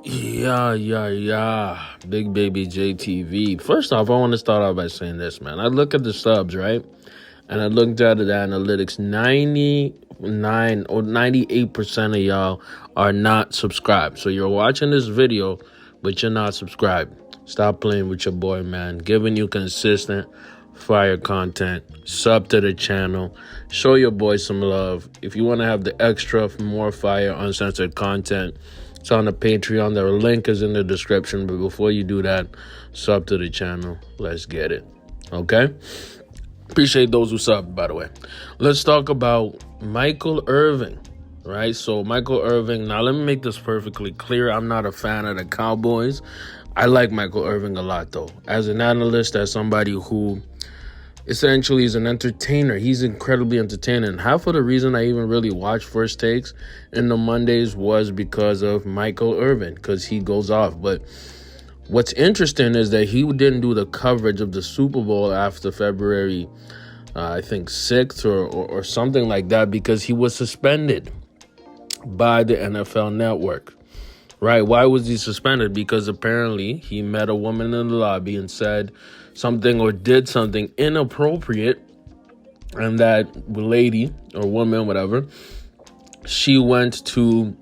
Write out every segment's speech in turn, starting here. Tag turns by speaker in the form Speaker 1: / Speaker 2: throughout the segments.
Speaker 1: Yeah. Big Baby JTV. First off, I want to start off by saying this, man. I look at the subs, right? And I looked at the analytics. 99 or 98% of y'all are not subscribed. So you're watching this video, but you're not subscribed. Stop playing with your boy, man. Giving you consistent fire content. Sub to the channel. Show your boy some love. If you want to have the extra, more fire, uncensored content, it's on the Patreon. The link is in the description. But before you do that, sub to the channel. Let's get it. Okay? Appreciate those who subbed, by the way. Let's talk about Michael Irving, right? So Michael Irving, now let me make this perfectly clear. I'm not a fan of the Cowboys. I like Michael Irving a lot, though. As an analyst, as somebody who essentially is an entertainer, he's incredibly entertaining. Half of the reason I even really watch First Takes in the Mondays was because of Michael Irving, because he goes off. But what's interesting is that he didn't do the coverage of the Super Bowl after February, I think 6th or something like that, because he was suspended by the NFL Network. Right? Why was he suspended? Because apparently he met a woman in the lobby and said something or did something inappropriate. And that lady or woman, whatever, she went to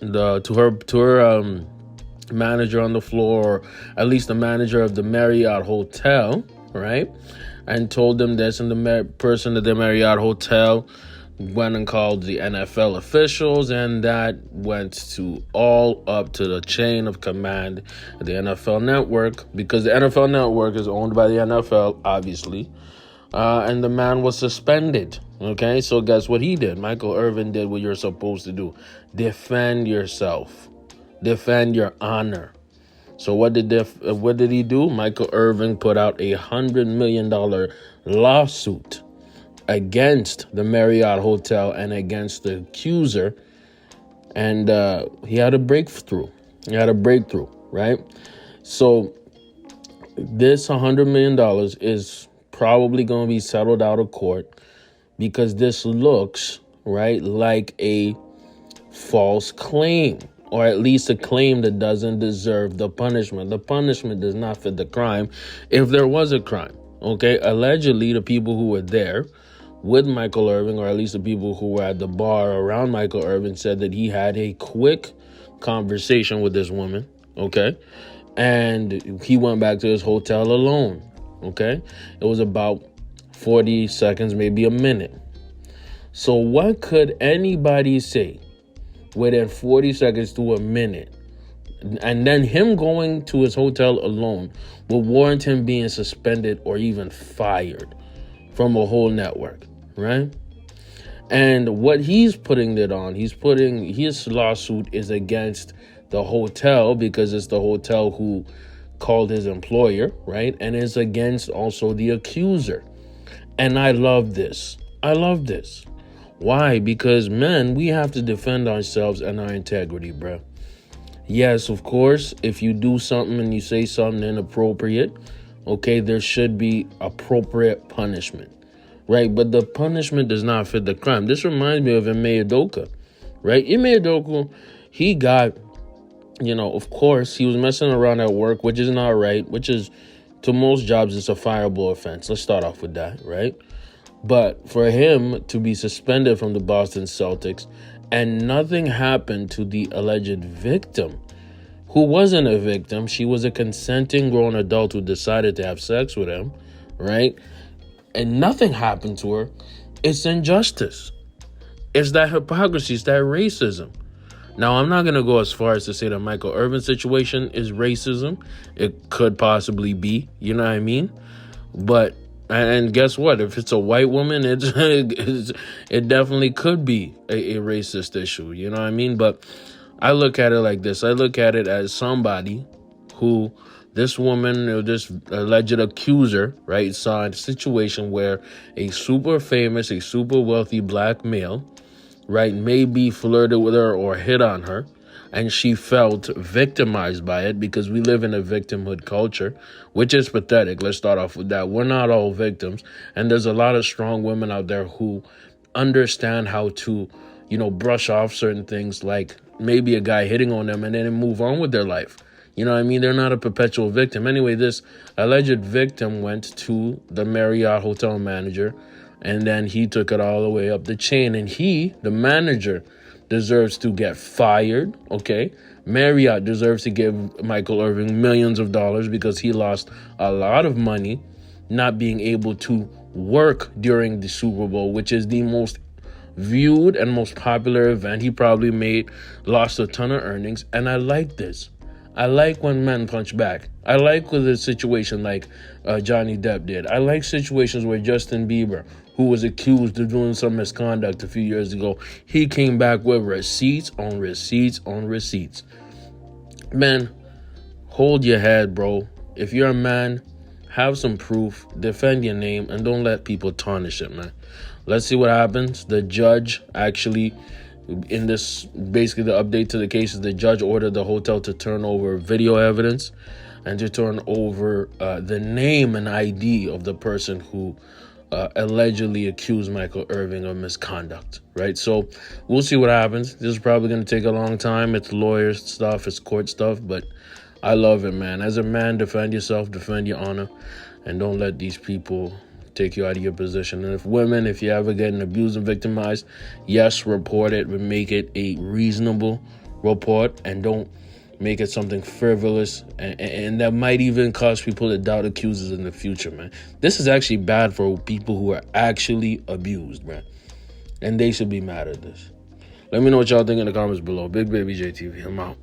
Speaker 1: her manager on the floor, or at least the manager of the Marriott hotel, right? And told them this, and the person at the Marriott hotel went and called the NFL officials, and that went to all up to the chain of command of the NFL Network, because the NFL Network is owned by the NFL, obviously, and the man was suspended. Okay, so guess what he did? Michael Irvin did what you're supposed to do. Defend yourself. Defend your honor. So what did he do? Michael Irvin put out $100 million lawsuit against the Marriott Hotel and against the accuser, and he had a breakthrough. Right? So this $100 million is probably going to be settled out of court, because this looks, right, like a false claim, or at least a claim that doesn't deserve the punishment. The punishment does not fit the crime, if there was a crime. Okay, allegedly the people who were there with Michael Irving, or at least the people who were at the bar around Michael Irving, said that he had a quick conversation with this woman, okay? And he went back to his hotel alone, okay? It was about 40 seconds, maybe a minute. So what could anybody say within 40 seconds to a minute, and then him going to his hotel alone, will warrant him being suspended or even fired from a whole network, right? And what he's putting it on, his lawsuit is against the hotel, because it's the hotel who called his employer, right? And it's against also the accuser. And I love this. Why? Because, men, we have to defend ourselves and our integrity, bro. Yes, of course, if you do something and you say something inappropriate, okay, there should be appropriate punishment, right? But the punishment does not fit the crime. This reminds me of Ime Udoka, right? Ime Udoka, he got, of course, he was messing around at work, which is not right, which is, to most jobs, it's a fireable offense. Let's start off with that, right? But for him to be suspended from the Boston Celtics and nothing happened to the alleged victim, who wasn't a victim, she was a consenting grown adult who decided to have sex with him, right? And nothing happened to her. It's injustice. It's that hypocrisy. It's that racism. Now, I'm not going to go as far as to say that Michael Irvin's situation is racism. It could possibly be, you know what I mean? But, and guess what? If it's a white woman, it definitely could be a racist issue, you know what I mean? But I look at it like this. I look at it as somebody who, this woman, or this alleged accuser, right, saw a situation where a super famous, a super wealthy black male, right, maybe flirted with her or hit on her, and she felt victimized by it, because we live in a victimhood culture, which is pathetic. Let's start off with that. We're not all victims, and there's a lot of strong women out there who understand how to, brush off certain things like maybe a guy hitting on them and then move on with their life. You know what I mean? They're not a perpetual victim. Anyway, this alleged victim went to the Marriott hotel manager, and then he took it all the way up the chain. And he, the manager, deserves to get fired, okay? Marriott deserves to give Michael Irving millions of dollars because he lost a lot of money not being able to work during the Super Bowl, which is the most viewed and most popular event. He probably lost a ton of earnings. And I like this. I like when men punch back. I like with a situation like Johnny Depp did. I like situations where Justin Bieber, who was accused of doing some misconduct a few years ago, he came back with receipts on receipts on receipts. Man, hold your head, bro. If you're a man, have some proof, defend your name, and don't let people tarnish it, man. Let's see what happens. The judge actually, in this, basically the update to the case is the judge ordered the hotel to turn over video evidence and to turn over the name and ID of the person who allegedly accused Michael Irving of misconduct, right? So we'll see what happens. This is probably going to take a long time. It's lawyer stuff, it's court stuff, but I love it, man. As a man, defend yourself, defend your honor, and don't let these people take you out of your position. And if you're ever getting abused and victimized, yes, report it, but make it a reasonable report, and don't make it something frivolous and that might even cause people to doubt accusers in the future, man. This is actually bad for people who are actually abused, man, and they should be mad at this. Let me know what y'all think in the comments below. Big Baby JTV, I'm out.